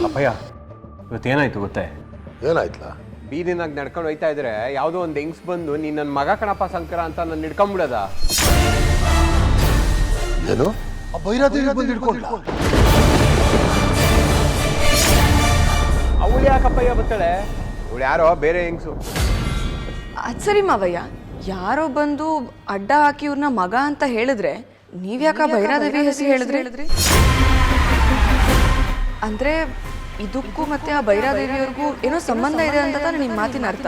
ಅಪ್ಪಯ್ಯ ಇವತ್ತೇನಾಯ್ತು ಗೊತ್ತೇ? ಏನಾಯ್ತಲ್ಲ? ಬೀದಿನಾಗ ನಡ್ಕೊಂಡು ಹೋಯ್ತಾ ಇದ್ರೆ ಯಾವುದೋ ಒಂದು ಹೆಂಗ್ಸ್ ಬಂದು ನೀನು ನನ್ನ ಮಗ ಕಣಪ್ಪ ಶಂಕರ ಅಂತ ನಾನು ಹಿಡ್ಕೊಂಬಿಡೋದ. ಏನು? ಆ ಭೈರಾದೇವಿ ಬಂದು ಹಿಡ್ಕೊಂಡ್ಲ? ಅವಳು ಯಾಕಪ್ಪಯ್ಯ ಬರ್ತಾಳೆ? ಅವಳು ಯಾರೋ ಬೇರೆ ಹೆಂಗ್ಸು. ಅದು ಸರಿ ಮಾವಯ್ಯ, ಯಾರೋ ಬಂದು ಅಡ್ಡ ಹಾಕಿ ಇವ್ರನ್ನ ಮಗ ಅಂತ ಹೇಳಿದ್ರೆ ನೀವ್ಯಾಕ ಭೈರಾದೇವಿ ಹೆಸರು ಹೇಳಿದ್ರಿ? ಅಂದ್ರೆ ಇದಕ್ಕೂ ಮತ್ತೆ ಆ ಭೈರಾದೇವಿಯವ್ರಿಗೂ ಏನೋ ಸಂಬಂಧ ಇದೆ ಅಂತ ತಾನೆ ನಿಮ್ಮ ಮಾತಿನ ಅರ್ಥ.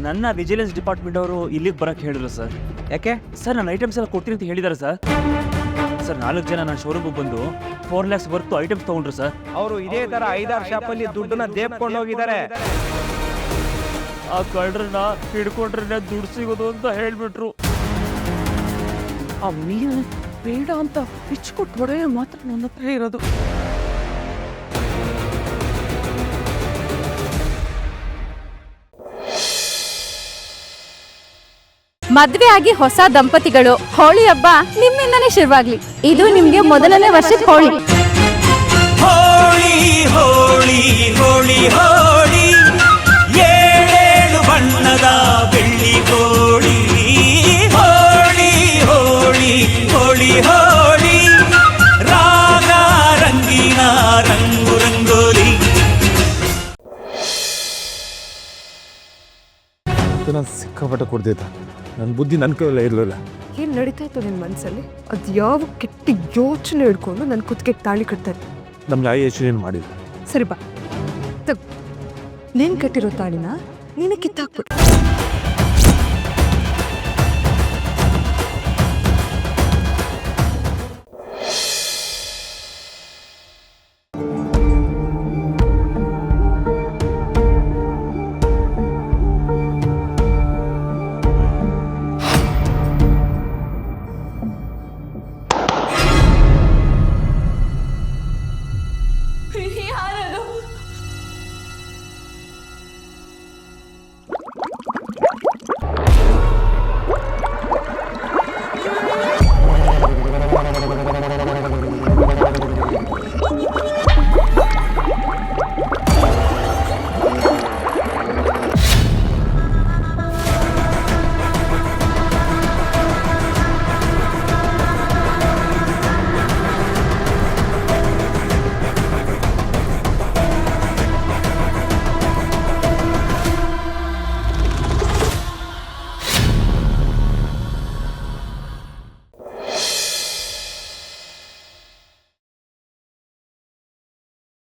ನನ್ನ ವಿಜಿಲೆನ್ಸ್ ಡಿಪಾರ್ಟ್ಮೆಂಟ್ ಅವರು ಇಲ್ಲಿಗೆ ಬರಕ್ಕೆ ಹೇಳಿದ್ರು ಸರ್. ಯಾಕೆ ಸರ್ ನನ್ನ ಐಟಮ್ಸ್ ಎಲ್ಲ ಕೊಡ್ತೀನಿ ಅಂತ ಹೇಳಿದ್ದಾರೆ ಸರ್. 4 ಜನ ನನ್ನ ಶೋರೂಮಿಗೆ ಬಂದು 4 lakhs ವರ್ತು ಐಟಮ್ಸ್ ತಗೊಂಡ್ರು ಸರ್. ಅವರು ಇದೇ ತರ 5-6 ಶಾಪಲ್ಲಿ ದುಡ್ಡನ್ನ ದೇಪ್ಕೊಂಡು ಹೋಗಿದ್ದಾರೆ. ಆ ಕಳ್ಳರನ್ನ ಹಿಡ್ಕೊಂಡ್ರೆ ದುಡ್ಡು ಸಿಗೋದು ಅಂತ ಹೇಳ್ಬಿಟ್ರು. ಆ ಮೀನು ಬೇಡ ಅಂತ ಬಿಚ್ಕೊಟ್ಟು ಹೊಡೆಯ ಮಾತ್ರ ನನ್ನ ಹತ್ರ ಇರೋದು. ಮದ್ವೆ ಆಗಿ ಹೊಸ ದಂಪತಿಗಳು ಹೋಳಿ ಹಬ್ಬ ನಿಮ್ಮಿಂದನೇ ಶುರುವಾಗ್ಲಿ. ಇದು ನಿಮ್ಗೆ ಮೊದಲನೇ ವರ್ಷದ ಹೋಳಿ. ಹೋಳಿ ಹೋಳಿ ಹೋಳಿ ಹೋಳಿ ಏಳೇಳು ಬಣ್ಣದ ಬೆಳ್ಳಿ ಹೋಳಿ. ಹೋಳಿ ಹೋಳಿ ಹೋಳಿ ಹೋಳಿ ರಾಗ ರಂಗಿನ ರಂಗು ರಂಗೋಲಿ. ನಾನು ಸಿಕ್ಕಾಪಟ್ಟೆ ಕೊಡ್ತಿದ್ದ, ನನ್ನ ಬುದ್ಧಿ ನನ್ನ ಕೈಯಲ್ಲೇ ಇರಲಿಲ್ಲ. ಏನು ನಡೀತಾ ಇತ್ತು ನಿನ್ನ ಮನಸ್ಸಲ್ಲಿ? ಅದು ಯಾವ ಕೆಟ್ಟ ಯೋಚನೆ ಹಿಡ್ಕೊಂಡು ನನ್ನ ಕುತ್ತಿಗೆಗೆ ತಾಳಿ ಕಟ್ತಾರೆ. ನಮ್ಗೆ ಆ ಯೋಚನೆ ಏನು ಮಾಡಿಲ್ಲ. ಸರಿ ಬಾ, ನೀನು ಕಟ್ಟಿರೋ ತಾಳಿನ ನೀನು ಕಿತ್ತಾಕ್ಬಿಡು.